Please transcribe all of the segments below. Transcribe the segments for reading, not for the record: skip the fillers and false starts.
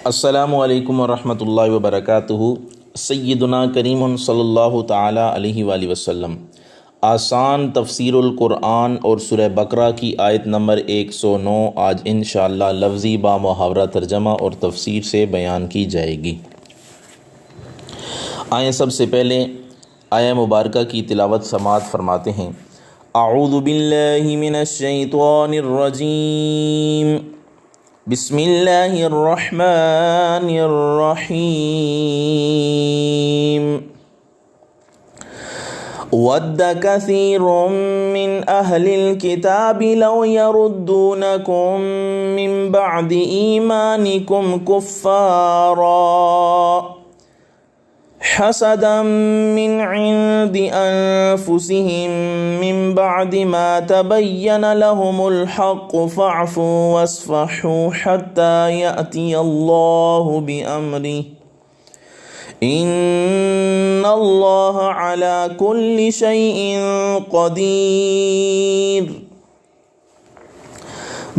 السلام علیکم ورحمۃ اللہ وبرکاتہ۔ سیدنا کریم صلی اللہ تعالی علیہ وآلہ وسلم آسان تفسیر القرآن اور سورہ بقرہ کی آیت نمبر 109 آج انشاءاللہ لفظی با محاورہ ترجمہ اور تفسیر سے بیان کی جائے گی۔ آئیں سب سے پہلے آیہ مبارکہ کی تلاوت سماعت فرماتے ہیں۔ اعوذ باللہ من الشیطان الرجیم، بسم اللہ الرحمن الرحیم۔ ود کثیر من اہل الکتاب لو یردونکم من بعد ایمانکم کفارا حسدا من عند انفسهم من بعد ما تبين لهم الحق فاعفوا واصفحوا حتى يأتي الله بأمره ان اللہ على كل شيء قدیر۔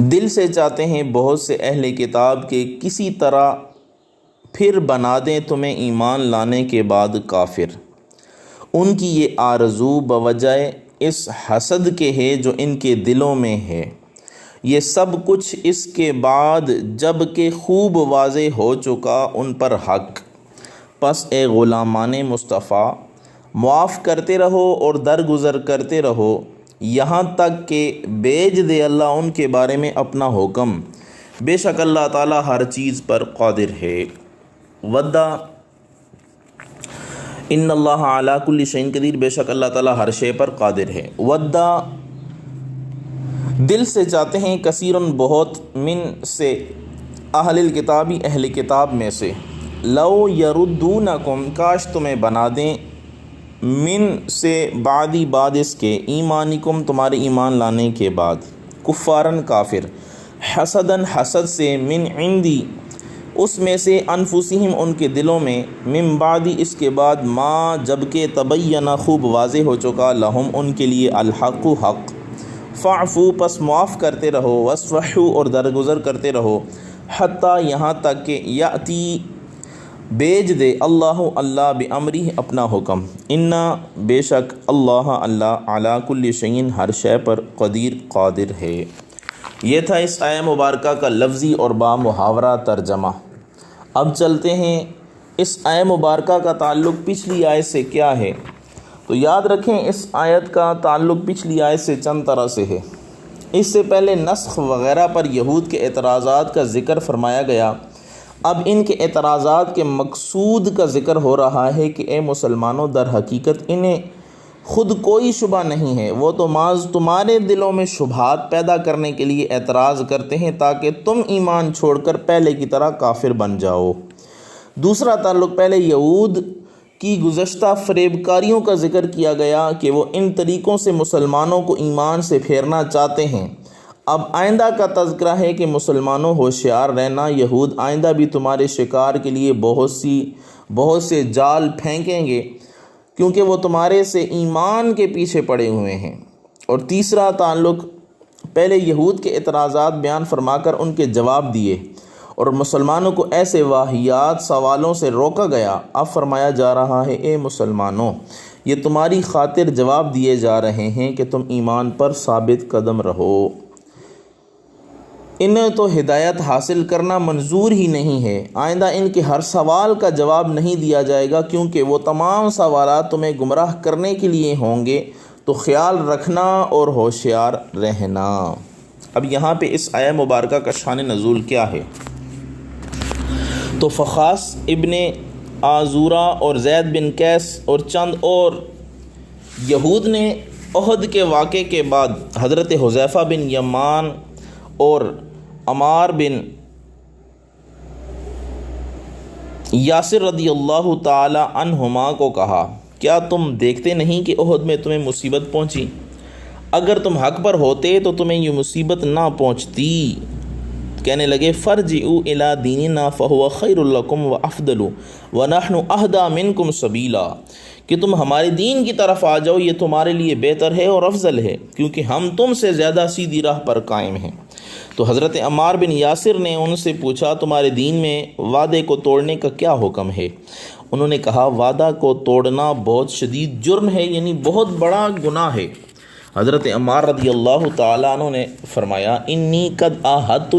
دل سے چاہتے ہیں بہت سے اہل کتاب کے کسی طرح پھر بنا دیں تمہیں ایمان لانے کے بعد کافر۔ ان کی یہ آرزو بوجہ اس حسد کے ہے جو ان کے دلوں میں ہے، یہ سب کچھ اس کے بعد جب کہ خوب واضح ہو چکا ان پر حق۔ پس اے غلامان مصطفیٰ معاف کرتے رہو اور درگزر کرتے رہو یہاں تک کہ بھیج دے اللہ ان کے بارے میں اپنا حکم، بے شک اللہ تعالیٰ ہر چیز پر قادر ہے۔ ودا ان اللہ علی کل شیء قدیر، بے شک اللہ تعالیٰ ہر شے پر قادر ہے۔ ودا دل سے چاہتے ہیں، کثیرن بہت، من سے اہل الکتابی اہل کتاب میں سے، لو یردونکم کاش تمہیں بنا دیں، من سے بعدی بعد اس کے، ایمانکم تمہارے ایمان لانے کے بعد، کفارن کافر، حسدن حسد سے، من عندی اس میں سے، انفسہم ان کے دلوں میں، من بعد اس کے بعد، ما جب کہ تبینہ خوب واضح ہو چکا، لہم ان کے لیے، الحق حق، فاعفو پس معاف کرتے رہو، واصفحوا اور درگزر کرتے رہو، حتیٰ یہاں تک کہ یاتی بھیج دے اللہ اللہ بامرہ اپنا حکم، انا بے شک اللہ اللہ علی کل شیء ہر شے پر قدیر قادر ہے۔ یہ تھا اس آیہ مبارکہ کا لفظی اور با محاورہ ترجمہ۔ اب چلتے ہیں اس آیہ مبارکہ کا تعلق پچھلی آیت سے کیا ہے۔ تو یاد رکھیں اس آیت کا تعلق پچھلی آیت سے چند طرح سے ہے۔ اس سے پہلے نسخ وغیرہ پر یہود کے اعتراضات کا ذکر فرمایا گیا، اب ان کے اعتراضات کے مقصود کا ذکر ہو رہا ہے کہ اے مسلمانوں در حقیقت انہیں خود کوئی شبہ نہیں ہے، وہ تو محض تمہارے دلوں میں شبہات پیدا کرنے کے لیے اعتراض کرتے ہیں تاکہ تم ایمان چھوڑ کر پہلے کی طرح کافر بن جاؤ۔ دوسرا تعلق پہلے یہود کی گزشتہ فریب کاریوں کا ذکر کیا گیا کہ وہ ان طریقوں سے مسلمانوں کو ایمان سے پھیرنا چاہتے ہیں۔ اب آئندہ کا تذکرہ ہے کہ مسلمانوں ہوشیار رہنا، یہود آئندہ بھی تمہارے شکار کے لیے بہت سے جال پھینکیں گے کیونکہ وہ تمہارے سے ایمان کے پیچھے پڑے ہوئے ہیں۔ اور تیسرا تعلق پہلے یہود کے اعتراضات بیان فرما کر ان کے جواب دیے اور مسلمانوں کو ایسے واہیات سوالوں سے روکا گیا، اب فرمایا جا رہا ہے اے مسلمانوں یہ تمہاری خاطر جواب دیے جا رہے ہیں کہ تم ایمان پر ثابت قدم رہو۔ انہیں تو ہدایت حاصل کرنا منظور ہی نہیں ہے، آئندہ ان کے ہر سوال کا جواب نہیں دیا جائے گا کیونکہ وہ تمام سوالات تمہیں گمراہ کرنے کے لیے ہوں گے، تو خیال رکھنا اور ہوشیار رہنا۔ اب یہاں پہ اس آیہ مبارکہ کا شان نزول کیا ہے؟ تو فخاس ابن آزورہ اور زید بن قیس اور چند اور یہود نے احد کے واقعے کے بعد حضرت حذیفہ بن یمان اور عمار بن یاسر رضی اللہ تعالی عنہما کو کہا، کیا تم دیکھتے نہیں کہ احد میں تمہیں مصیبت پہنچی؟ اگر تم حق پر ہوتے تو تمہیں یہ مصیبت نہ پہنچتی۔ کہنے لگے فرجعوا الی دیننا فہو خیر لکم وافضل ونحن اہدی منکم سبیلا، کہ تم ہمارے دین کی طرف آ جاؤ، یہ تمہارے لیے بہتر ہے اور افضل ہے کیونکہ ہم تم سے زیادہ سیدھی راہ پر قائم ہیں۔ تو حضرت عمار بن یاسر نے ان سے پوچھا تمہارے دین میں وعدے کو توڑنے کا کیا حکم ہے؟ انہوں نے کہا وعدہ کو توڑنا بہت شدید جرم ہے، یعنی بہت بڑا گناہ ہے۔ حضرت عمار رضی اللہ تعالیٰ عنہ نے فرمایا انی قد آہدت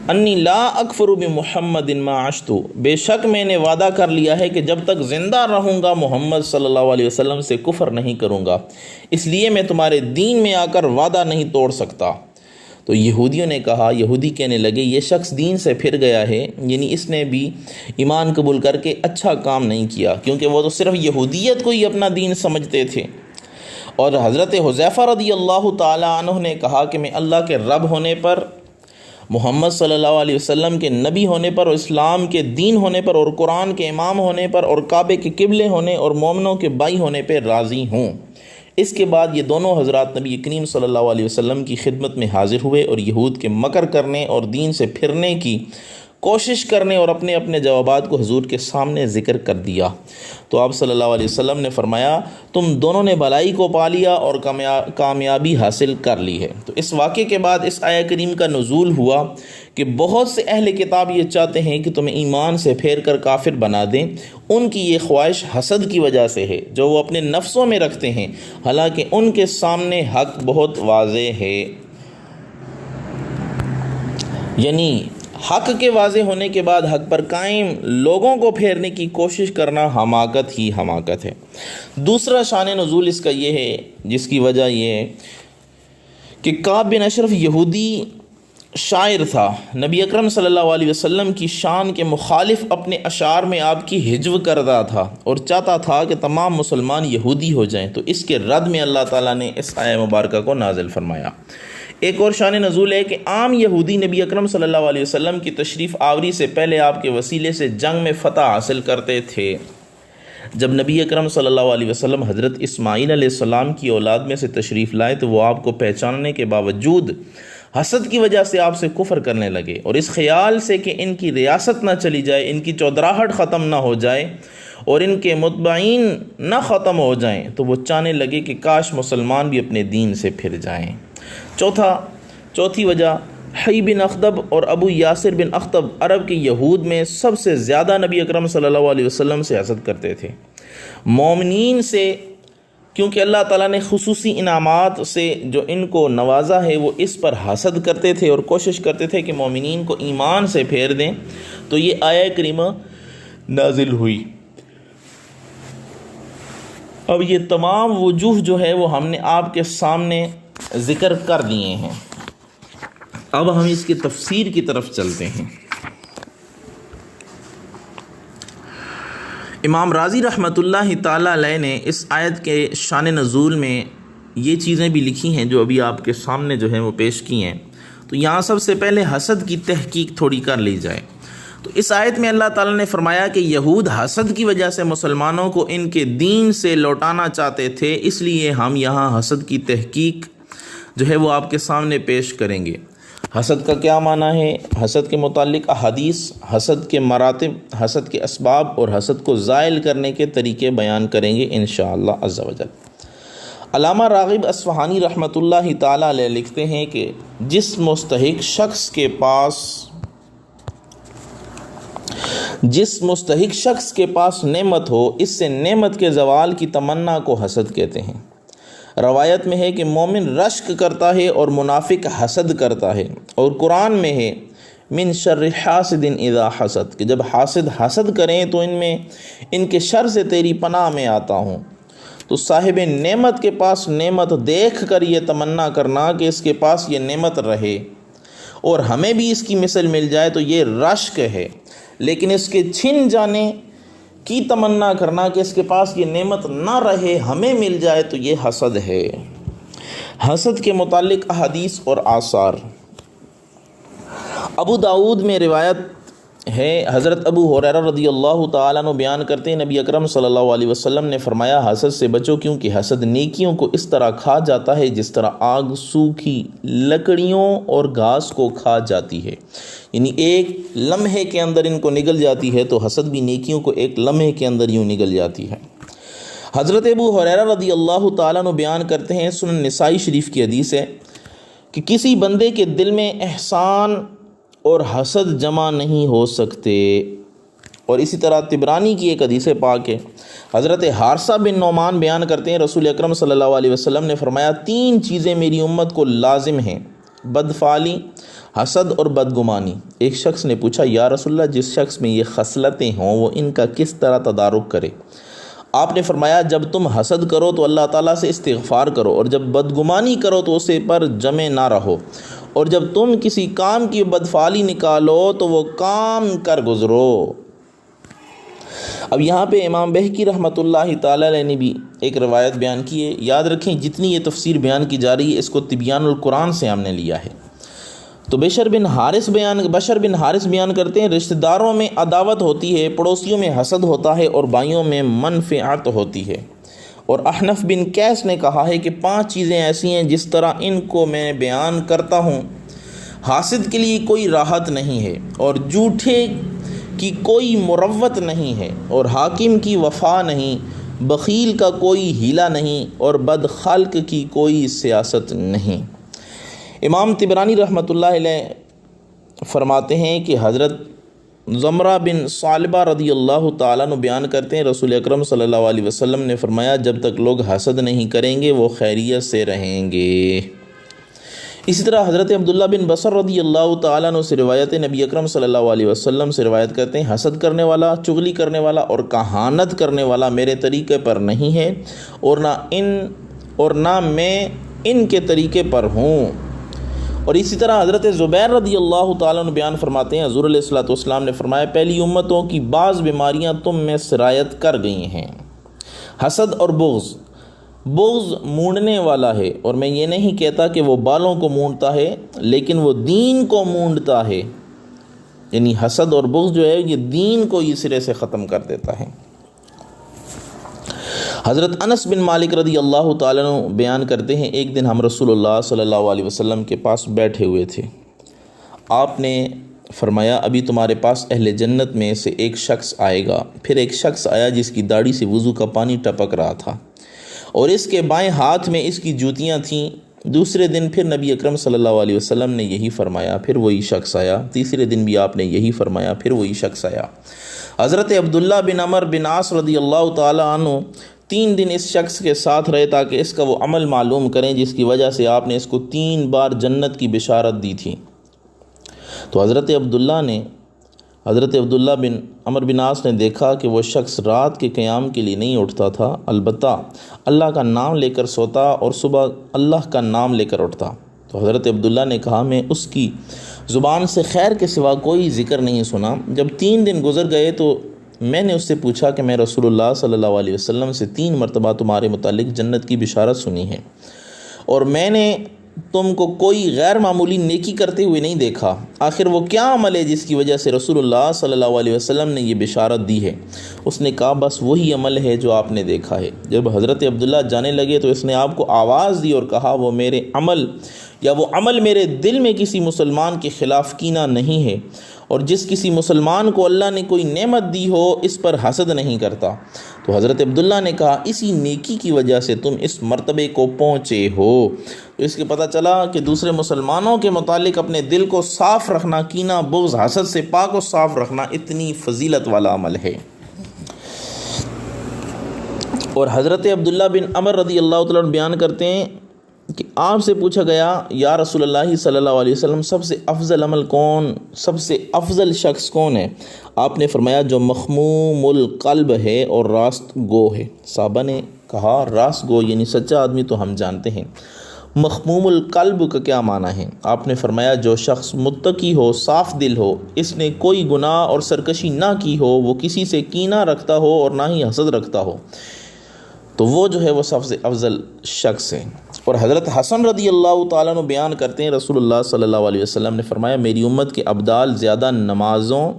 انی لا اکفر بمحمد ما عشت، بے شک میں نے وعدہ کر لیا ہے کہ جب تک زندہ رہوں گا محمد صلی اللہ علیہ وسلم سے کفر نہیں کروں گا، اس لیے میں تمہارے دین میں آ کر وعدہ نہیں توڑ سکتا۔ تو یہودیوں نے کہا، یہودی کہنے لگے یہ شخص دین سے پھر گیا ہے، یعنی اس نے بھی ایمان قبول کر کے اچھا کام نہیں کیا، کیونکہ وہ تو صرف یہودیت کو ہی اپنا دین سمجھتے تھے۔ اور حضرت حذیفہ رضی اللہ تعالیٰ عنہ نے کہا کہ میں اللہ کے رب ہونے پر، محمد صلی اللہ علیہ وسلم کے نبی ہونے پر، اور اسلام کے دین ہونے پر، اور قرآن کے امام ہونے پر، اور کعبے کے قبلے ہونے اور مومنوں کے بھائی ہونے پہ راضی ہوں۔ اس کے بعد یہ دونوں حضرات نبی کریم صلی اللہ علیہ وسلم کی خدمت میں حاضر ہوئے اور یہود کے مکر کرنے اور دین سے پھرنے کی کوشش کرنے اور اپنے اپنے جوابات کو حضور کے سامنے ذکر کر دیا۔ تو آپ صلی اللہ علیہ وسلم نے فرمایا تم دونوں نے بھلائی کو پا لیا اور کامیابی حاصل کر لی ہے۔ تو اس واقعے کے بعد اس آیہ کریم کا نزول ہوا کہ بہت سے اہل کتاب یہ چاہتے ہیں کہ تمہیں ایمان سے پھیر کر کافر بنا دیں۔ ان کی یہ خواہش حسد کی وجہ سے ہے جو وہ اپنے نفسوں میں رکھتے ہیں، حالانکہ ان کے سامنے حق بہت واضح ہے۔ یعنی حق کے واضح ہونے کے بعد حق پر قائم لوگوں کو پھیرنے کی کوشش کرنا حماقت ہی حماقت ہے۔ دوسرا شان نزول اس کا یہ ہے، جس کی وجہ یہ ہے کہ کعب بن اشرف یہودی شاعر تھا، نبی اکرم صلی اللہ علیہ وسلم کی شان کے مخالف اپنے اشعار میں آپ کی ہجو کرتا تھا اور چاہتا تھا کہ تمام مسلمان یہودی ہو جائیں۔ تو اس کے رد میں اللہ تعالیٰ نے اس آیہ مبارکہ کو نازل فرمایا۔ ایک اور شان نزول ہے کہ عام یہودی نبی اکرم صلی اللہ علیہ وسلم کی تشریف آوری سے پہلے آپ کے وسیلے سے جنگ میں فتح حاصل کرتے تھے۔ جب نبی اکرم صلی اللہ علیہ وسلم حضرت اسماعیل علیہ السلام کی اولاد میں سے تشریف لائے تو وہ آپ کو پہچاننے کے باوجود حسد کی وجہ سے آپ سے کفر کرنے لگے، اور اس خیال سے کہ ان کی ریاست نہ چلی جائے، ان کی چودراہٹ ختم نہ ہو جائے اور ان کے متبعین نہ ختم ہو جائیں، تو وہ چاہنے لگے کہ کاش مسلمان بھی اپنے دین سے پھر جائیں۔ چوتھی وجہ حی بن اخطب اور ابو یاسر بن اخطب عرب کے یہود میں سب سے زیادہ نبی اکرم صلی اللہ علیہ وسلم سے حسد کرتے تھے، مومنین سے، کیونکہ اللہ تعالیٰ نے خصوصی انعامات سے جو ان کو نوازا ہے وہ اس پر حسد کرتے تھے اور کوشش کرتے تھے کہ مومنین کو ایمان سے پھیر دیں۔ تو یہ آیہ کریمہ نازل ہوئی۔ اب یہ تمام وجوہ جو ہے وہ ہم نے آپ کے سامنے ذکر کر دیے ہیں، اب ہم اس کی تفسیر کی طرف چلتے ہیں۔ امام رازی رحمۃ اللہ تعالیٰ علیہ نے اس آیت کے شان نزول میں یہ چیزیں بھی لکھی ہیں جو ابھی آپ کے سامنے جو ہیں وہ پیش کی ہیں۔ تو یہاں سب سے پہلے حسد کی تحقیق تھوڑی کر لی جائے۔ تو اس آیت میں اللہ تعالیٰ نے فرمایا کہ یہود حسد کی وجہ سے مسلمانوں کو ان کے دین سے لوٹانا چاہتے تھے، اس لیے ہم یہاں حسد کی تحقیق جو ہے وہ آپ کے سامنے پیش کریں گے۔ حسد کا کیا معنی ہے، حسد کے متعلق احادیث، حسد کے مراتب، حسد کے اسباب اور حسد کو زائل کرنے کے طریقے بیان کریں گے انشاءاللہ عز و جل۔ علامہ راغب اصفہانی رحمۃ اللہ تعالیٰ علیہ لکھتے ہیں کہ جس مستحق شخص کے پاس نعمت ہو، اس سے نعمت کے زوال کی تمنا کو حسد کہتے ہیں۔ روایت میں ہے کہ مومن رشک کرتا ہے اور منافق حسد کرتا ہے، اور قرآن میں ہے من شر حاسد اذا حسد، کہ جب حاسد حسد کریں تو ان کے شر سے تیری پناہ میں آتا ہوں۔ تو صاحب نعمت کے پاس نعمت دیکھ کر یہ تمنا کرنا کہ اس کے پاس یہ نعمت رہے اور ہمیں بھی اس کی مثل مل جائے تو یہ رشک ہے، لیکن اس کے چھن جانے کی تمنا کرنا کہ اس کے پاس یہ نعمت نہ رہے ہمیں مل جائے تو یہ حسد ہے۔ حسد کے متعلق احادیث اور آثار، ابو داؤد میں روایت ہے، حضرت ابو ہریرہ رضی اللہ تعالیٰ عنہ بیان کرتے ہیں نبی اکرم صلی اللہ علیہ وسلم نے فرمایا حسد سے بچو، کیونکہ حسد نیکیوں کو اس طرح کھا جاتا ہے جس طرح آگ سوکھی لکڑیوں اور گھاس کو کھا جاتی ہے، یعنی ایک لمحے کے اندر ان کو نگل جاتی ہے، تو حسد بھی نیکیوں کو ایک لمحے کے اندر یوں نگل جاتی ہے۔ حضرت ابو ہریرہ رضی اللہ تعالیٰ عنہ بیان کرتے ہیں، سنن نسائی شریف کی حدیث ہے کہ کسی بندے کے دل میں احسان اور حسد جمع نہیں ہو سکتے۔ اور اسی طرح طبرانی کی ایک حدیث پاک ہے، حضرت حارثہ بن نعمان بیان کرتے ہیں رسول اکرم صلی اللہ علیہ وسلم نے فرمایا 3 چیزیں میری امت کو لازم ہیں، بدفعلی، حسد اور بدگمانی۔ ایک شخص نے پوچھا یا رسول اللہ جس شخص میں یہ خصلتیں ہوں وہ ان کا کس طرح تدارک کرے؟ آپ نے فرمایا جب تم حسد کرو تو اللہ تعالیٰ سے استغفار کرو، اور جب بدگمانی کرو تو اسے پر جمع نہ رہو، اور جب تم کسی کام کی بدفعلی نکالو تو وہ کام کر گزرو۔ اب یہاں پہ امام بہقی رحمۃ اللہ تعالی علیہ نے بھی ایک روایت بیان کی ہے۔ یاد رکھیں جتنی یہ تفسیر بیان کی جا رہی ہے اس کو تبیان القرآن سے ہم نے لیا ہے۔ تو بشر بن حارث بیان کرتے ہیں رشتہ داروں میں عداوت ہوتی ہے، پڑوسیوں میں حسد ہوتا ہے، اور بھائیوں میں منفعت ہوتی ہے۔ اور احنف بن قیس نے کہا ہے کہ 5 چیزیں ایسی ہیں جس طرح ان کو میں بیان کرتا ہوں حاسد کے لیے کوئی راحت نہیں ہے، اور جھوٹے کی کوئی مروت نہیں ہے، اور حاکم کی وفا نہیں، بخیل کا کوئی ہیلہ نہیں، اور بدخلق کی کوئی سیاست نہیں۔ امام طبرانی رحمۃ اللہ علیہ فرماتے ہیں کہ حضرت زمرہ بن ثعلبہ رضی اللہ تعالیٰ عنہ بیان کرتے ہیں رسول اکرم صلی اللہ علیہ وسلم نے فرمایا جب تک لوگ حسد نہیں کریں گے وہ خیریت سے رہیں گے۔ اسی طرح حضرت عبداللہ بن بصر رضی اللہ تعالیٰ عنہ سے روایت نبی اکرم صلی اللہ علیہ وسلم سے روایت کرتے ہیں حسد کرنے والا، چغلی کرنے والا اور کہانت کرنے والا میرے طریقے پر نہیں ہے، اور نہ میں ان کے طریقے پر ہوں۔ اور اسی طرح حضرت زبیر رضی اللہ تعالیٰ عنہ بیان فرماتے ہیں حضور علیہ الصلوۃ والسلام نے فرمایا پہلی امتوں کی بعض بیماریاں تم میں سرایت کر گئی ہیں، حسد اور بغض مونڈنے والا ہے، اور میں یہ نہیں کہتا کہ وہ بالوں کو مونڈتا ہے لیکن وہ دین کو مونڈتا ہے، یعنی حسد اور بغض جو ہے یہ دین کو یہ سرے سے ختم کر دیتا ہے۔ حضرت انس بن مالک رضی اللہ تعالیٰ عنہ بیان کرتے ہیں ایک دن ہم رسول اللہ صلی اللہ علیہ وسلم کے پاس بیٹھے ہوئے تھے، آپ نے فرمایا ابھی تمہارے پاس اہل جنت میں سے ایک شخص آئے گا۔ پھر ایک شخص آیا جس کی داڑھی سے وضو کا پانی ٹپک رہا تھا اور اس کے بائیں ہاتھ میں اس کی جوتیاں تھیں۔ دوسرے دن پھر نبی اکرم صلی اللہ علیہ وسلم نے یہی فرمایا، پھر وہی شخص آیا۔ تیسرے دن بھی آپ نے یہی فرمایا، پھر وہی شخص آیا۔ حضرت عبداللہ بن عمر بن عاص رضی اللہ تعالیٰ عنہ 3 دن اس شخص کے ساتھ رہے تاکہ اس کا وہ عمل معلوم کریں جس کی وجہ سے آپ نے اس کو 3 بار جنت کی بشارت دی تھی۔ تو حضرت عبداللہ بن عمر بن عاص نے دیکھا کہ وہ شخص رات کے قیام کے لیے نہیں اٹھتا تھا، البتہ اللہ کا نام لے کر سوتا اور صبح اللہ کا نام لے کر اٹھتا۔ تو حضرت عبداللہ نے کہا میں اس کی زبان سے خیر کے سوا کوئی ذکر نہیں سنا۔ جب 3 دن گزر گئے تو میں نے اس سے پوچھا کہ میں رسول اللہ صلی اللہ علیہ وسلم سے 3 مرتبہ تمہارے متعلق جنت کی بشارت سنی ہے اور میں نے تم کو کوئی غیر معمولی نیکی کرتے ہوئے نہیں دیکھا، آخر وہ کیا عمل ہے جس کی وجہ سے رسول اللہ صلی اللہ علیہ وسلم نے یہ بشارت دی ہے؟ اس نے کہا بس وہی عمل ہے جو آپ نے دیکھا ہے۔ جب حضرت عبداللہ جانے لگے تو اس نے آپ کو آواز دی اور کہا وہ عمل میرے دل میں کسی مسلمان کے خلاف کینہ نہیں ہے، اور جس کسی مسلمان کو اللہ نے کوئی نعمت دی ہو اس پر حسد نہیں کرتا۔ تو حضرت عبداللہ نے کہا اسی نیکی کی وجہ سے تم اس مرتبے کو پہنچے ہو۔ تو اس کے پتہ چلا کہ دوسرے مسلمانوں کے متعلق اپنے دل کو صاف رکھنا، کینہ بغض حسد سے پاک و صاف رکھنا اتنی فضیلت والا عمل ہے۔ اور حضرت عبداللہ بن عمر رضی اللہ تعالیٰ عنہ بیان کرتے ہیں کہ آپ سے پوچھا گیا یا رسول اللہ صلی اللہ علیہ وسلم سب سے افضل شخص کون ہے؟ آپ نے فرمایا جو مخموم القلب ہے اور راست گو ہے۔ صحابہ نے کہا راست گو یعنی سچا آدمی تو ہم جانتے ہیں، مخموم القلب کا کیا معنی ہے؟ آپ نے فرمایا جو شخص متقی ہو، صاف دل ہو، اس نے کوئی گناہ اور سرکشی نہ کی ہو، وہ کسی سے کینہ رکھتا ہو اور نہ ہی حسد رکھتا ہو، تو وہ جو ہے وہ سب سے افضل شخص ہے۔ اور حضرت حسن رضی اللہ تعالیٰ عنہ بیان کرتے ہیں رسول اللہ صلی اللہ علیہ وسلم نے فرمایا میری امت کے ابدال زیادہ نمازوں،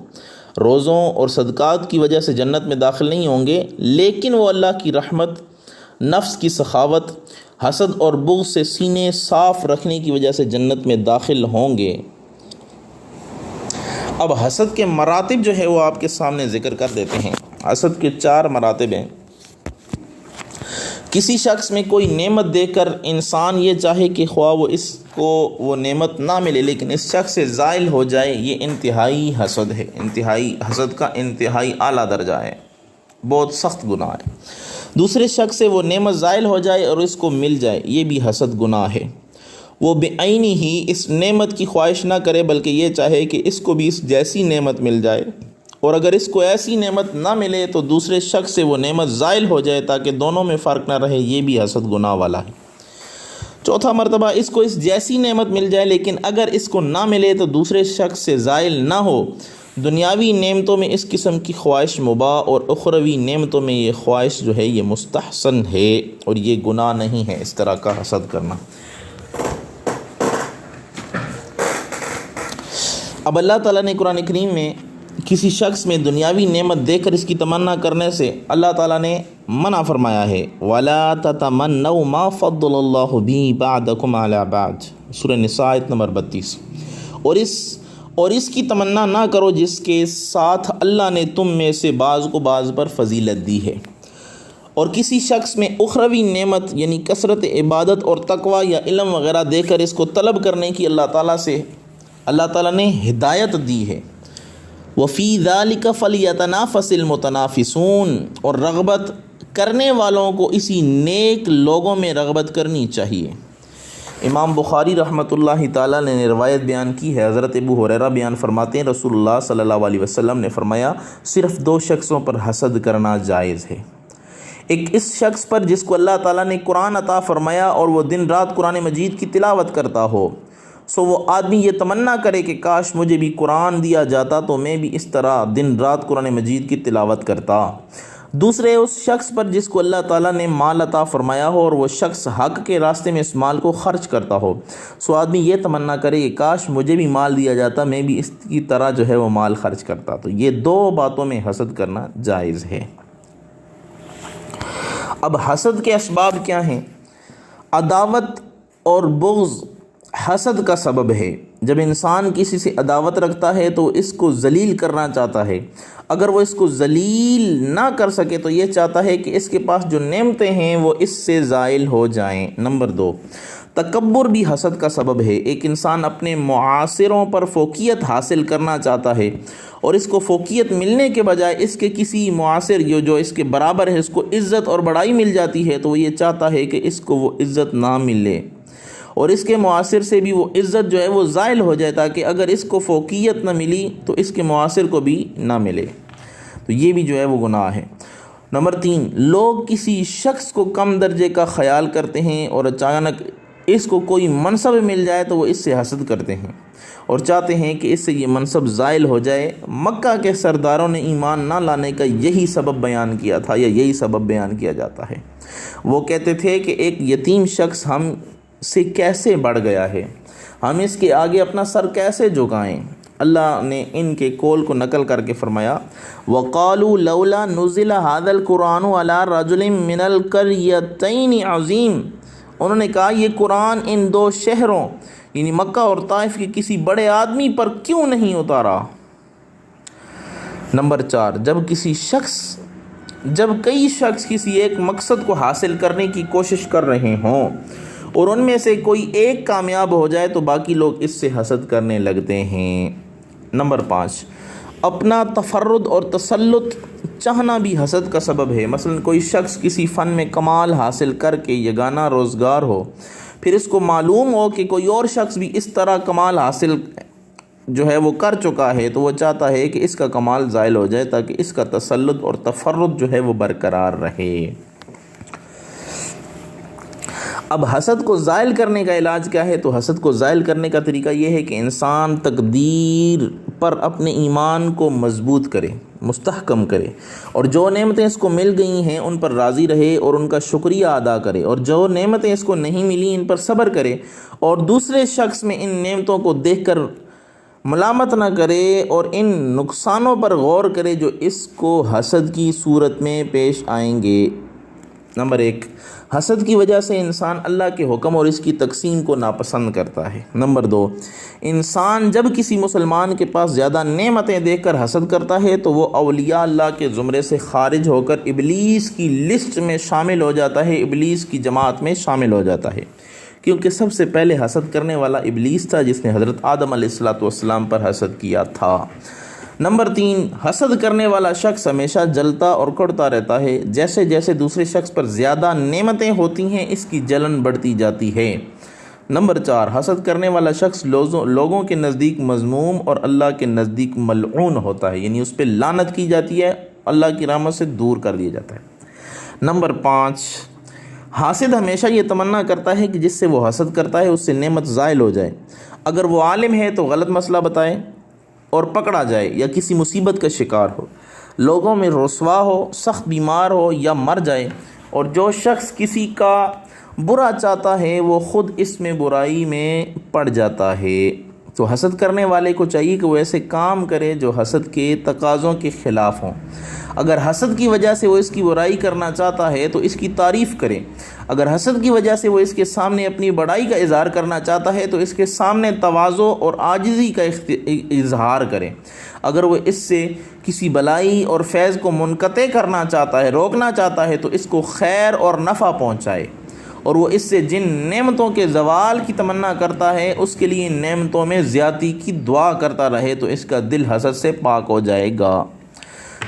روزوں اور صدقات کی وجہ سے جنت میں داخل نہیں ہوں گے، لیکن وہ اللہ کی رحمت، نفس کی سخاوت، حسد اور بغض سے سینے صاف رکھنے کی وجہ سے جنت میں داخل ہوں گے۔ اب حسد کے مراتب جو ہے وہ آپ کے سامنے ذکر کر دیتے ہیں۔ حسد کے 4 مراتب ہیں کسی شخص میں کوئی نعمت دے کر انسان یہ چاہے کہ خواہ وہ اس کو وہ نعمت نہ ملے لیکن اس شخص سے زائل ہو جائے، یہ انتہائی حسد ہے، انتہائی حسد کا انتہائی اعلیٰ درجہ ہے، بہت سخت گناہ ہے۔ دوسرے شخص سے وہ نعمت زائل ہو جائے اور اس کو مل جائے، یہ بھی حسد گناہ ہے۔ وہ بعینی ہی اس نعمت کی خواہش نہ کرے بلکہ یہ چاہے کہ اس کو بھی اس جیسی نعمت مل جائے، اور اگر اس کو ایسی نعمت نہ ملے تو دوسرے شخص سے وہ نعمت زائل ہو جائے تاکہ دونوں میں فرق نہ رہے، یہ بھی حسد گناہ والا ہے۔ چوتھا مرتبہ اس کو اس جیسی نعمت مل جائے لیکن اگر اس کو نہ ملے تو دوسرے شخص سے زائل نہ ہو۔ دنیاوی نعمتوں میں اس قسم کی خواہش مباح اور اخروی نعمتوں میں یہ خواہش جو ہے یہ مستحسن ہے اور یہ گناہ نہیں ہے اس طرح کا حسد کرنا۔ اب اللہ تعالیٰ نے قرآن کریم میں کسی شخص میں دنیاوی نعمت دے کر اس کی تمنا کرنے سے اللہ تعالیٰ نے منع فرمایا ہے، وَلَا تَتَمَنَّوْا مَا فَضَّلَ اللَّهُ بِهِ بَعْضَكُمْ عَلَىٰ بَعْضٍ، سورہ نساء آیت نمبر 32۔ اور اس کی تمنا نہ کرو جس کے ساتھ اللہ نے تم میں سے بعض کو بعض پر فضیلت دی ہے۔ اور کسی شخص میں اخروی نعمت یعنی کثرت عبادت اور تقوی یا علم وغیرہ دے کر اس کو طلب کرنے کی اللہ تعالیٰ نے ہدایت دی ہے۔ وَفِي ذَلِكَ فَلْيَتَنَافَسِ الْمُتَنَافِسُونَ، اور رغبت کرنے والوں کو اسی نیک لوگوں میں رغبت کرنی چاہیے۔ امام بخاری رحمۃ اللہ تعالیٰ نے روایت بیان کی ہے، حضرت ابو ہریرہ بیان فرماتے ہیں رسول اللہ صلی اللہ علیہ وسلم نے فرمایا صرف 2 شخصوں پر حسد کرنا جائز ہے۔ ایک اس شخص پر جس کو اللہ تعالیٰ نے قرآن عطا فرمایا اور وہ دن رات قرآن مجید کی تلاوت کرتا ہو، سو وہ آدمی یہ تمنا کرے کہ کاش مجھے بھی قرآن دیا جاتا تو میں بھی اس طرح دن رات قرآن مجید کی تلاوت کرتا۔ دوسرے اس شخص پر جس کو اللہ تعالیٰ نے مال عطا فرمایا ہو اور وہ شخص حق کے راستے میں اس مال کو خرچ کرتا ہو، سو آدمی یہ تمنا کرے کہ کاش مجھے بھی مال دیا جاتا، میں بھی اس کی طرح جو ہے وہ مال خرچ کرتا۔ تو یہ 2 باتوں میں حسد کرنا جائز ہے۔ اب حسد کے اسباب کیا ہیں؟ عداوت اور بغض حسد کا سبب ہے۔ جب انسان کسی سے عداوت رکھتا ہے تو اس کو ذلیل کرنا چاہتا ہے، اگر وہ اس کو ذلیل نہ کر سکے تو یہ چاہتا ہے کہ اس کے پاس جو نعمتیں ہیں وہ اس سے زائل ہو جائیں۔ نمبر 2، تکبر بھی حسد کا سبب ہے۔ ایک انسان اپنے معاصروں پر فوقیت حاصل کرنا چاہتا ہے اور اس کو فوقیت ملنے کے بجائے اس کے کسی معاصر جو اس کے برابر ہے اس کو عزت اور بڑائی مل جاتی ہے تو وہ یہ چاہتا ہے کہ اس کو وہ عزت نہ ملے اور اس کے معاصر سے بھی وہ عزت جو ہے وہ زائل ہو جائے تاکہ اگر اس کو فوقیت نہ ملی تو اس کے معاصر کو بھی نہ ملے، تو یہ بھی جو ہے وہ گناہ ہے۔ نمبر 3، لوگ کسی شخص کو کم درجے کا خیال کرتے ہیں اور اچانک اس کو کوئی منصب مل جائے تو وہ اس سے حسد کرتے ہیں اور چاہتے ہیں کہ اس سے یہ منصب زائل ہو جائے۔ مکہ کے سرداروں نے ایمان نہ لانے کا یہی سبب بیان کیا تھا یا یہی سبب بیان کیا جاتا ہے۔ وہ کہتے تھے کہ ایک یتیم شخص ہم سے کیسے بڑھ گیا ہے، ہم اس کے آگے اپنا سر کیسے جھکائیں۔ اللہ نے ان کے قول کو نقل کر کے فرمایا، وَقَالُوا لَوْلَا نُزِلَ هَذَا الْقُرْآنُ عَلَىٰ رَجُلٍ مِّنَ الْقَرْيَتَيْنِ عَظِيمٍ، انہوں نے کہا یہ قرآن ان 2 شہروں یعنی مکہ اور طائف کے کسی بڑے آدمی پر کیوں نہیں اتارا۔ نمبر 4، جب کئی شخص کسی ایک مقصد کو حاصل کرنے کی کوشش کر رہے ہوں اور ان میں سے کوئی ایک کامیاب ہو جائے تو باقی لوگ اس سے حسد کرنے لگتے ہیں۔ نمبر 5، اپنا تفرد اور تسلط چاہنا بھی حسد کا سبب ہے۔ مثلا کوئی شخص کسی فن میں کمال حاصل کر کے یگانہ روزگار ہو، پھر اس کو معلوم ہو کہ کوئی اور شخص بھی اس طرح کمال حاصل جو ہے وہ کر چکا ہے تو وہ چاہتا ہے کہ اس کا کمال زائل ہو جائے تاکہ اس کا تسلط اور تفرد جو ہے وہ برقرار رہے۔ اب حسد کو زائل کرنے کا علاج کیا ہے؟ تو حسد کو زائل کرنے کا طریقہ یہ ہے کہ انسان تقدیر پر اپنے ایمان کو مضبوط کرے، مستحکم کرے، اور جو نعمتیں اس کو مل گئی ہیں ان پر راضی رہے اور ان کا شکریہ ادا کرے، اور جو نعمتیں اس کو نہیں ملی ان پر صبر کرے اور دوسرے شخص میں ان نعمتوں کو دیکھ کر ملامت نہ کرے اور ان نقصانوں پر غور کرے جو اس کو حسد کی صورت میں پیش آئیں گے۔ نمبر 1، حسد کی وجہ سے انسان اللہ کے حکم اور اس کی تقسیم کو ناپسند کرتا ہے۔ نمبر 2، انسان جب کسی مسلمان کے پاس زیادہ نعمتیں دیکھ کر حسد کرتا ہے تو وہ اولیاء اللہ کے زمرے سے خارج ہو کر ابلیس کی لسٹ میں شامل ہو جاتا ہے، ابلیس کی جماعت میں شامل ہو جاتا ہے، کیونکہ سب سے پہلے حسد کرنے والا ابلیس تھا جس نے حضرت آدم علیہ السلام پر حسد کیا تھا۔ نمبر 3، حسد کرنے والا شخص ہمیشہ جلتا اور کڑتا رہتا ہے، جیسے جیسے دوسرے شخص پر زیادہ نعمتیں ہوتی ہیں اس کی جلن بڑھتی جاتی ہے۔ نمبر 4، حسد کرنے والا شخص لوگوں کے نزدیک مذموم اور اللہ کے نزدیک ملعون ہوتا ہے، یعنی اس پہ لعنت کی جاتی ہے، اللہ کی رحمت سے دور کر دیا جاتا ہے۔ نمبر 5، حاسد ہمیشہ یہ تمنا کرتا ہے کہ جس سے وہ حسد کرتا ہے اس سے نعمت زائل ہو جائے، اگر وہ عالم ہے تو غلط مسئلہ بتائے اور پکڑا جائے یا کسی مصیبت کا شکار ہو، لوگوں میں رسوا ہو، سخت بیمار ہو یا مر جائے، اور جو شخص کسی کا برا چاہتا ہے وہ خود اس میں برائی میں پڑ جاتا ہے۔ تو حسد کرنے والے کو چاہیے کہ وہ ایسے کام کرے جو حسد کے تقاضوں کے خلاف ہوں۔ اگر حسد کی وجہ سے وہ اس کی برائی کرنا چاہتا ہے تو اس کی تعریف کرے، اگر حسد کی وجہ سے وہ اس کے سامنے اپنی بڑائی کا اظہار کرنا چاہتا ہے تو اس کے سامنے تواضع اور عاجزی کا اظہار کرے، اگر وہ اس سے کسی بلائی اور فیض کو منقطع کرنا چاہتا ہے، روکنا چاہتا ہے تو اس کو خیر اور نفع پہنچائے، اور وہ اس سے جن نعمتوں کے زوال کی تمنا کرتا ہے اس کے لیے ان نعمتوں میں زیادتی کی دعا کرتا رہے تو اس کا دل حسد سے پاک ہو جائے گا۔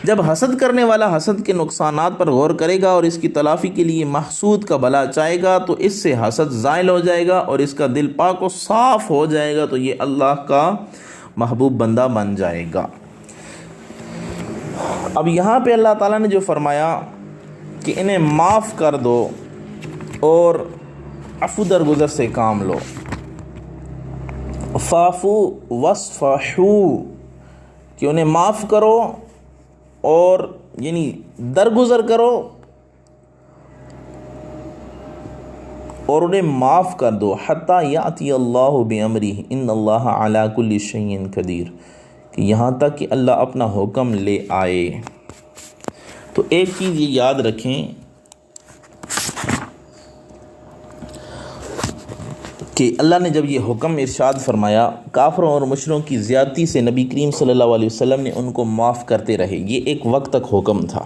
جب حسد کرنے والا حسد کے نقصانات پر غور کرے گا اور اس کی تلافی کے لیے محسود کا بھلا چاہے گا تو اس سے حسد زائل ہو جائے گا اور اس کا دل پاک و صاف ہو جائے گا، تو یہ اللہ کا محبوب بندہ بن جائے گا۔ اب یہاں پہ اللہ تعالیٰ نے جو فرمایا کہ انہیں معاف کر دو اور عفو درگزر سے کام لو، فاعفو واصفحو، کہ انہیں معاف کرو اور یعنی درگزر کرو اور انہیں معاف کر دو، حتی یاتی اللہ بامرہ ان اللہ علی کل شیء قدیر، کہ یہاں تک کہ اللہ اپنا حکم لے آئے۔ تو ایک چیز یہ یاد رکھیں کہ اللہ نے جب یہ حکم ارشاد فرمایا کافروں اور مشرکوں کی زیادتی سے نبی کریم صلی اللہ علیہ وسلم نے ان کو معاف کرتے رہے، یہ ایک وقت تک حکم تھا۔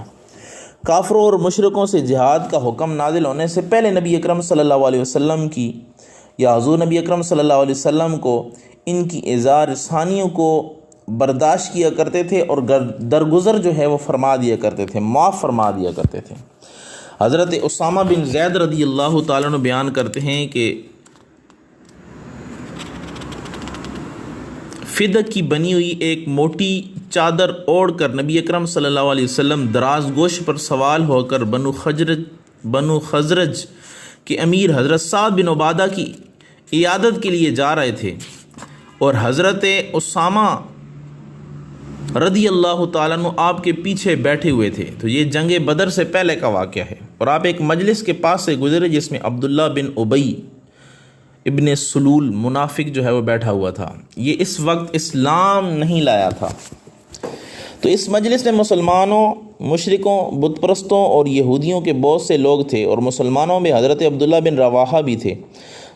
کافروں اور مشرکوں سے جہاد کا حکم نازل ہونے سے پہلے نبی اکرم صلی اللہ علیہ وسلم کی یا حضور نبی اکرم صلی اللہ علیہ وسلم کو ان کی اظہار ثانیوں کو برداشت کیا کرتے تھے اور درگزر جو ہے وہ فرما دیا کرتے تھے، معاف فرما دیا کرتے تھے۔ حضرت اسامہ بن زید رضی اللہ تعالیٰ عنہ بیان کرتے ہیں کہ فدق کی بنی ہوئی ایک موٹی چادر اوڑھ کر نبی اکرم صلی اللہ علیہ وسلم دراز گوش پر سوال ہو کر بنو خزرج کے امیر حضرت سعد بن عبادہ کی عیادت کے لیے جا رہے تھے، اور حضرت اسامہ رضی اللہ تعالیٰ عنہ آپ کے پیچھے بیٹھے ہوئے تھے۔ تو یہ جنگ بدر سے پہلے کا واقعہ ہے، اور آپ ایک مجلس کے پاس سے گزرے جس میں عبداللہ بن ابی ابن سلول منافق جو ہے وہ بیٹھا ہوا تھا، یہ اس وقت اسلام نہیں لایا تھا۔ تو اس مجلس میں مسلمانوں، مشرکوں، بت پرستوں اور یہودیوں کے بہت سے لوگ تھے، اور مسلمانوں میں حضرت عبداللہ بن رواحہ بھی تھے۔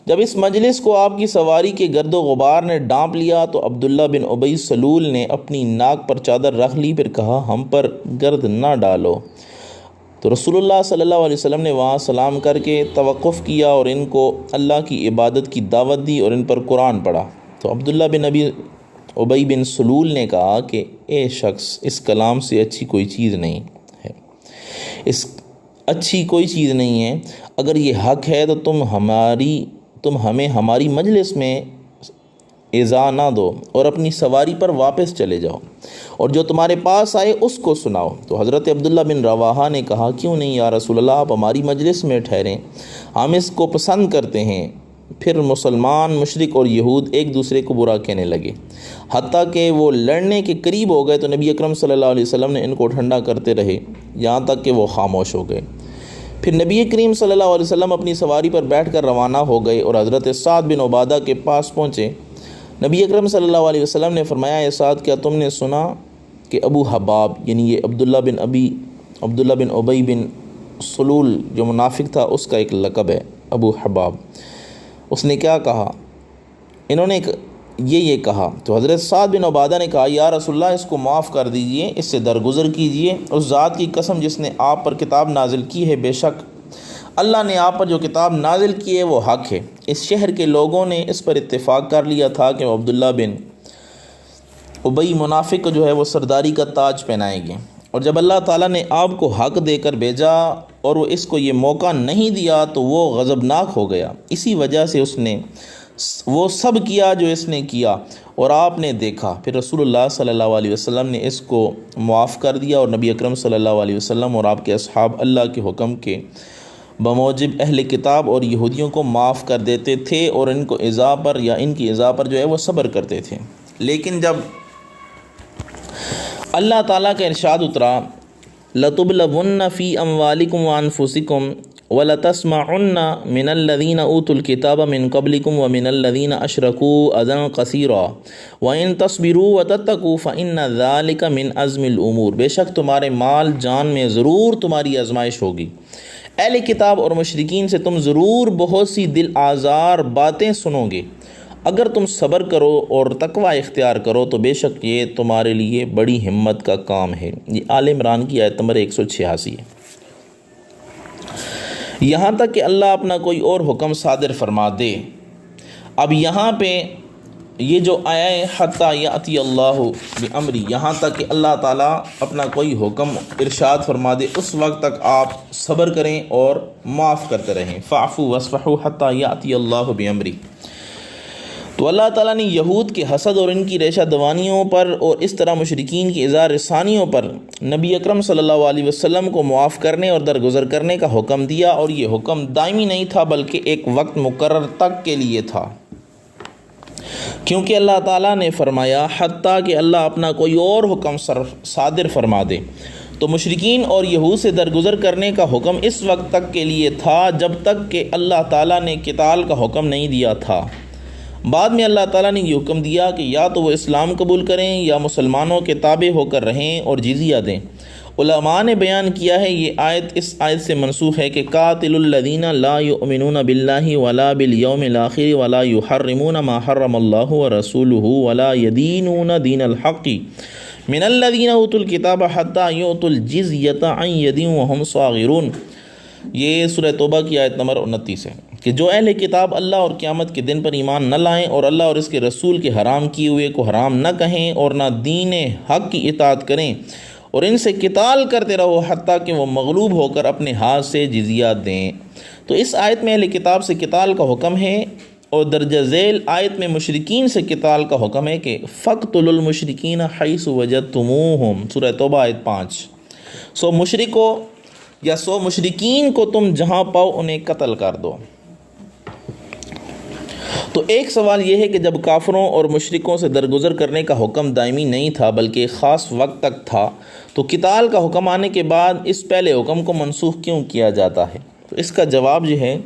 جب اس مجلس کو آپ کی سواری کے گرد و غبار نے ڈانپ لیا تو عبداللہ بن ابی سلول نے اپنی ناک پر چادر رکھ لی، پھر کہا ہم پر گرد نہ ڈالو۔ تو رسول اللہ صلی اللہ علیہ وسلم نے وہاں سلام کر کے توقف کیا اور ان کو اللہ کی عبادت کی دعوت دی اور ان پر قرآن پڑھا۔ تو عبداللہ بن ابی بن سلول نے کہا کہ اے شخص، اس کلام سے اچھی کوئی چیز نہیں ہے، اچھی کوئی چیز نہیں ہے، اگر یہ حق ہے تو تم ہمیں ہماری مجلس میں ایذا نہ دو اور اپنی سواری پر واپس چلے جاؤ، اور جو تمہارے پاس آئے اس کو سناؤ۔ تو حضرت عبداللہ بن رواحہ نے کہا کیوں نہیں یا رسول اللہ، آپ ہماری مجلس میں ٹھہریں، ہم اس کو پسند کرتے ہیں۔ پھر مسلمان، مشرک اور یہود ایک دوسرے کو برا کہنے لگے، حتیٰ کہ وہ لڑنے کے قریب ہو گئے، تو نبی اکرم صلی اللہ علیہ وسلم نے ان کو ٹھنڈا کرتے رہے یہاں تک کہ وہ خاموش ہو گئے۔ پھر نبی کریم صلی اللہ علیہ وسلم اپنی سواری پر بیٹھ کر روانہ ہو گئے اور حضرت سعد بن عبادہ کے پاس پہنچے۔ نبی اکرم صلی اللہ علیہ وسلم نے فرمایا اے سعد، کیا تم نے سنا کہ ابو حباب یعنی یہ عبداللہ بن ابی بن سلول جو منافق تھا اس کا ایک لقب ہے، ابو حباب، اس نے کیا کہا، انہوں نے یہ کہا تو حضرت سعد بن عبادہ نے کہا یا رسول اللہ اس کو معاف کر دیجئے، اس سے درگزر کیجئے، اس ذات کی قسم جس نے آپ پر کتاب نازل کی ہے، بے شک اللہ نے آپ پر جو کتاب نازل کی ہے وہ حق ہے۔ اس شہر کے لوگوں نے اس پر اتفاق کر لیا تھا کہ وہ عبداللہ بن ابی منافق کو جو ہے وہ سرداری کا تاج پہنائیں گے، اور جب اللہ تعالیٰ نے آپ کو حق دے کر بھیجا اور وہ اس کو یہ موقع نہیں دیا تو وہ غضبناک ہو گیا، اسی وجہ سے اس نے وہ سب کیا جو اس نے کیا اور آپ نے دیکھا۔ پھر رسول اللہ صلی اللہ علیہ وسلم نے اس کو معاف کر دیا، اور نبی اکرم صلی اللہ علیہ وسلم اور آپ کے اصحاب اللہ کے حکم کے بموجب اہل کتاب اور یہودیوں کو معاف کر دیتے تھے، اور ان کو ایذا پر یا ان کی ایذا پر جو ہے وہ صبر کرتے تھے۔ لیکن جب اللہ تعالیٰ کا ارشاد اترا لَتُبْلَوُنَّ فِي أَمْوَالِكُمْ وَأَنفُسِكُمْ وَلَتَسْمَعُنَّ مِنَ الَّذِينَ أُوتُوا الْكِتَابَ مِنْ قَبْلِكُمْ وَمِنَ الَّذِينَ أَشْرَكُوا أَذًى كَثِيرًا وَإِن تَصْبِرُوا وَتَتَّقُوا فَإِنَّ ذَلِكَ مِنْ عَزْمِ الْأُمُورِ، بے شک تمہارے مال جان میں ضرور تمہاری آزمائش ہوگی، اہل کتاب اور مشرکین سے تم ضرور بہت سی دل آزار باتیں سنو گے، اگر تم صبر کرو اور تقوی اختیار کرو تو بے شک یہ تمہارے لیے بڑی ہمت کا کام ہے۔ یہ آل عمران کی آیت نمبر 186 ہے۔ یہاں تک کہ اللہ اپنا کوئی اور حکم صادر فرما دے۔ اب یہاں پہ یہ جو آیا ہے حتیٰ یأتی اللہ بامری، یہاں تک کہ اللہ تعالیٰ اپنا کوئی حکم ارشاد فرما دے اس وقت تک آپ صبر کریں اور معاف کرتے رہیں، فاعفوا واصفحوا حتیٰ یأتی اللہ بامری۔ تو اللہ تعالیٰ نے یہود کے حسد اور ان کی ریشہ دوانیوں پر اور اس طرح مشرکین کی اظہار رسانیوں پر نبی اکرم صلی اللہ علیہ وسلم کو معاف کرنے اور درگزر کرنے کا حکم دیا، اور یہ حکم دائمی نہیں تھا بلکہ ایک وقت مقرر تک کے لیے تھا، کیونکہ اللہ تعالیٰ نے فرمایا حتیٰ کہ اللہ اپنا کوئی اور حکم صادر فرما دے۔ تو مشرکین اور یہود سے درگزر کرنے کا حکم اس وقت تک کے لیے تھا جب تک کہ اللہ تعالیٰ نے قتال کا حکم نہیں دیا تھا۔ بعد میں اللہ تعالیٰ نے یہ حکم دیا کہ یا تو وہ اسلام قبول کریں یا مسلمانوں کے تابع ہو کر رہیں اور جزیہ دیں۔ علماء نے بیان کیا ہے یہ آیت اس آیت سے منسوخ ہے کہ قاتل الذین لا یؤمنون باللہ ولا بالیوم الاخر ولا یحرمون ما حرم اللہ ورسولہ ولا یدینون دین الحق من الذین اوتوا الکتاب حتی یؤتوا الجزیۃ عن ید وہم صاغرون۔ یہ سورہ توبہ کی آیت نمبر 29 ہے کہ جو اہل کتاب اللہ اور قیامت کے دن پر ایمان نہ لائیں اور اللہ اور اس کے رسول کے حرام کیے ہوئے کو حرام نہ کہیں اور نہ دین حق کی اطاعت کریں اور ان سے قتال کرتے رہو حتیٰ کہ وہ مغلوب ہو کر اپنے ہاتھ سے جزیہ دیں۔ تو اس آیت میں اہل کتاب سے قتال کا حکم ہے، اور درجہ ذیل آیت میں مشرکین سے قتال کا حکم ہے کہ فَاقْتُلُوا الْمُشْرِكِينَ حَيْثُ وَجَدتُّمُوهُمْ، سورہ توبہ آیت 5۔ سو مشرکین کو تم جہاں پاؤ انہیں قتل کر دو۔ تو ایک سوال یہ ہے کہ جب کافروں اور مشرکوں سے درگزر کرنے کا حکم دائمی نہیں تھا بلکہ ایک خاص وقت تک تھا، تو قتال کا حکم آنے کے بعد اس پہلے حکم کو منسوخ کیوں کیا جاتا ہے؟ تو اس کا جواب یہ ہے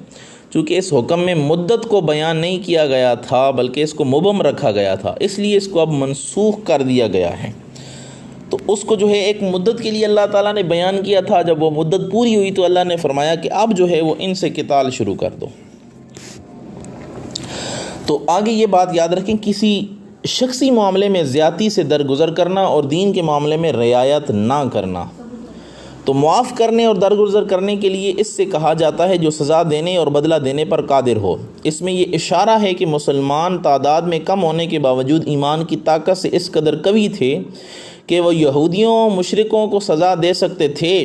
چونکہ اس حکم میں مدت کو بیان نہیں کیا گیا تھا بلکہ اس کو مبہم رکھا گیا تھا، اس لیے اس کو اب منسوخ کر دیا گیا ہے۔ تو اس کو جو ہے ایک مدت کے لیے اللہ تعالیٰ نے بیان کیا تھا، جب وہ مدت پوری ہوئی تو اللہ نے فرمایا کہ اب جو ہے وہ ان سے قتال شروع کر دو۔ تو آگے یہ بات یاد رکھیں، کسی شخصی معاملے میں زیادتی سے درگزر کرنا اور دین کے معاملے میں رعایت نہ کرنا، تو معاف کرنے اور درگزر کرنے کے لیے اس سے کہا جاتا ہے جو سزا دینے اور بدلہ دینے پر قادر ہو۔ اس میں یہ اشارہ ہے کہ مسلمان تعداد میں کم ہونے کے باوجود ایمان کی طاقت سے اس قدر قوی تھے کہ وہ یہودیوں مشرکوں کو سزا دے سکتے تھے،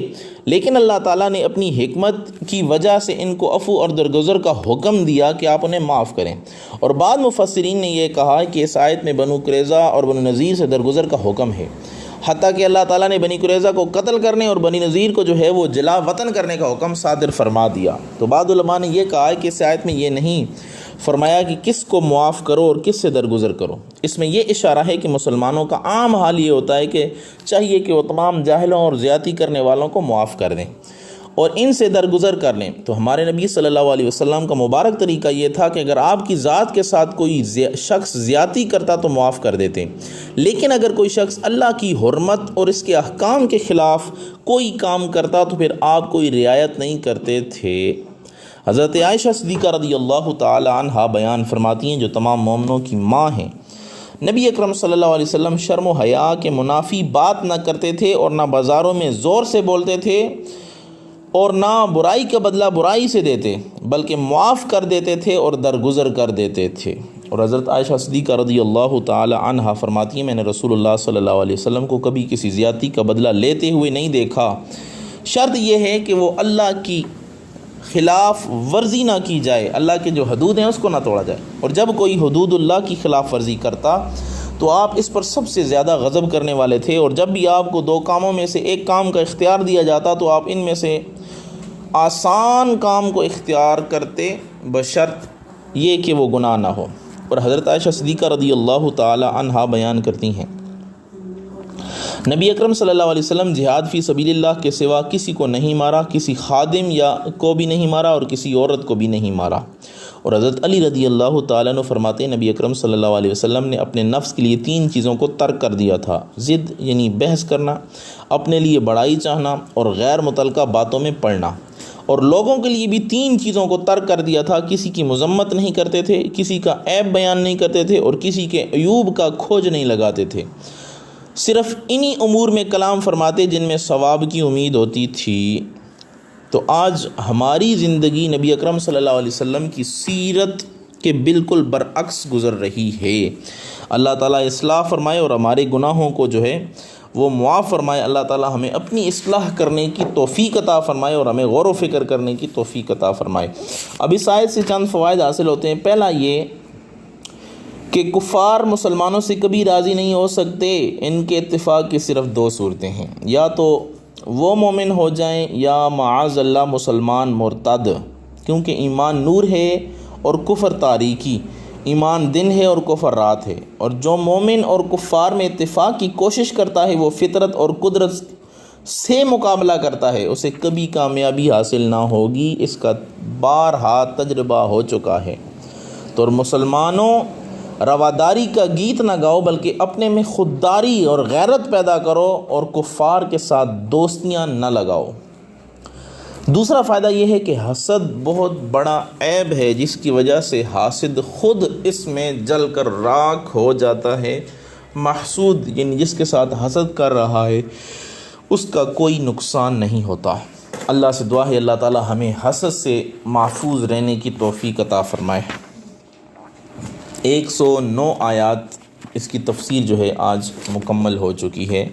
لیکن اللہ تعالیٰ نے اپنی حکمت کی وجہ سے ان کو عفو اور درگزر کا حکم دیا کہ آپ انہیں معاف کریں۔ اور بعض مفسرین نے یہ کہا کہ اس آیت میں بنو قریظہ اور بنو نذیر سے درگزر کا حکم ہے، حتیٰ کہ اللہ تعالیٰ نے بنی قریظہ کو قتل کرنے اور بنی نذیر کو جو ہے وہ جلا وطن کرنے کا حکم صادر فرما دیا۔ تو بعض علماء نے یہ کہا ہے کہ اس آیت میں یہ نہیں فرمایا کہ کس کو معاف کرو اور کس سے درگزر کرو، اس میں یہ اشارہ ہے کہ مسلمانوں کا عام حال یہ ہوتا ہے کہ چاہیے کہ وہ تمام جاہلوں اور زیادتی کرنے والوں کو معاف کر دیں، اور ان سے درگزر کر لیں۔ تو ہمارے نبی صلی اللہ علیہ وسلم کا مبارک طریقہ یہ تھا کہ اگر آپ کی ذات کے ساتھ کوئی شخص زیادتی کرتا تو معاف کر دیتے، لیکن اگر کوئی شخص اللہ کی حرمت اور اس کے احکام کے خلاف کوئی کام کرتا تو پھر آپ کوئی رعایت نہیں کرتے تھے۔ حضرت عائشہ صدیقہ رضی اللہ تعالی عنہا بیان فرماتی ہیں، جو تمام مومنوں کی ماں ہیں، نبی اکرم صلی اللہ علیہ وسلم شرم و حیا کے منافی بات نہ کرتے تھے اور نہ بازاروں میں زور سے بولتے تھے اور نہ برائی کا بدلہ برائی سے دیتے، بلکہ معاف کر دیتے تھے اور درگزر کر دیتے تھے۔ اور حضرت عائشہ صدیقہ رضی اللہ تعالی عنہا فرماتی ہیں، میں نے رسول اللہ صلی اللہ علیہ وسلم کو کبھی کسی زیادتی کا بدلہ لیتے ہوئے نہیں دیکھا، شرط یہ ہے کہ وہ اللہ کی خلاف ورزی نہ کی جائے، اللہ کے جو حدود ہیں اس کو نہ توڑا جائے، اور جب کوئی حدود اللہ کی خلاف ورزی کرتا تو آپ اس پر سب سے زیادہ غضب کرنے والے تھے، اور جب بھی آپ کو دو کاموں میں سے ایک کام کا اختیار دیا جاتا تو آپ ان میں سے آسان کام کو اختیار کرتے، بشرط یہ کہ وہ گناہ نہ ہو۔ اور حضرت عائشہ صدیقہ رضی اللہ تعالی عنہا بیان کرتی ہیں، نبی اکرم صلی اللہ علیہ وسلم جہاد فی سبیل اللہ کے سوا کسی کو نہیں مارا، کسی خادم یا کو بھی نہیں مارا اور کسی عورت کو بھی نہیں مارا۔ اور حضرت علی رضی اللہ تعالیٰ عنہ فرماتے ہیں، نبی اکرم صلی اللہ علیہ وسلم نے اپنے نفس کے لیے 3 چیزوں کو ترک کر دیا تھا: ضد یعنی بحث کرنا، اپنے لیے بڑائی چاہنا اور غیر متعلقہ باتوں میں پڑنا۔ اور لوگوں کے لیے بھی 3 چیزوں کو ترک کر دیا تھا: کسی کی مذمت نہیں کرتے تھے، کسی کا عیب بیان نہیں کرتے تھے اور کسی کے عیوب کا کھوج نہیں لگاتے تھے۔ صرف انہی امور میں کلام فرماتے جن میں ثواب کی امید ہوتی تھی۔ تو آج ہماری زندگی نبی اکرم صلی اللہ علیہ وسلم کی سیرت کے بالکل برعکس گزر رہی ہے۔ اللہ تعالیٰ اصلاح فرمائے اور ہمارے گناہوں کو جو ہے وہ معاف فرمائے۔ اللہ تعالیٰ ہمیں اپنی اصلاح کرنے کی توفیق عطا فرمائے اور ہمیں غور و فکر کرنے کی توفیق عطا فرمائے۔ اب اس آیت سے چند فوائد حاصل ہوتے ہیں۔ پہلا یہ کہ کفار مسلمانوں سے کبھی راضی نہیں ہو سکتے، ان کے اتفاق کی صرف 2 صورتیں ہیں: یا تو وہ مومن ہو جائیں یا معاذ اللہ مسلمان مرتد، کیونکہ ایمان نور ہے اور کفر تاریکی، ایمان دن ہے اور کفر رات ہے۔ اور جو مومن اور کفار میں اتفاق کی کوشش کرتا ہے وہ فطرت اور قدرت سے مقابلہ کرتا ہے، اسے کبھی کامیابی حاصل نہ ہوگی، اس کا بارہا تجربہ ہو چکا ہے۔ تو مسلمانوں رواداری کا گیت نہ گاؤ، بلکہ اپنے میں خودداری اور غیرت پیدا کرو اور کفار کے ساتھ دوستیاں نہ لگاؤ۔ دوسرا فائدہ یہ ہے کہ حسد بہت بڑا عیب ہے، جس کی وجہ سے حاسد خود اس میں جل کر راکھ ہو جاتا ہے۔ محسود یعنی جس کے ساتھ حسد کر رہا ہے اس کا کوئی نقصان نہیں ہوتا۔ اللہ سے دعا ہے اللہ تعالی ہمیں حسد سے محفوظ رہنے کی توفیق عطا فرمائے۔ 109 آیات اس کی تفسیر جو ہے آج مکمل ہو چکی ہے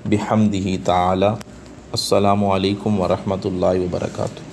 بحمدہ تعالی۔ السلام علیکم ورحمۃ اللہ وبرکاتہ۔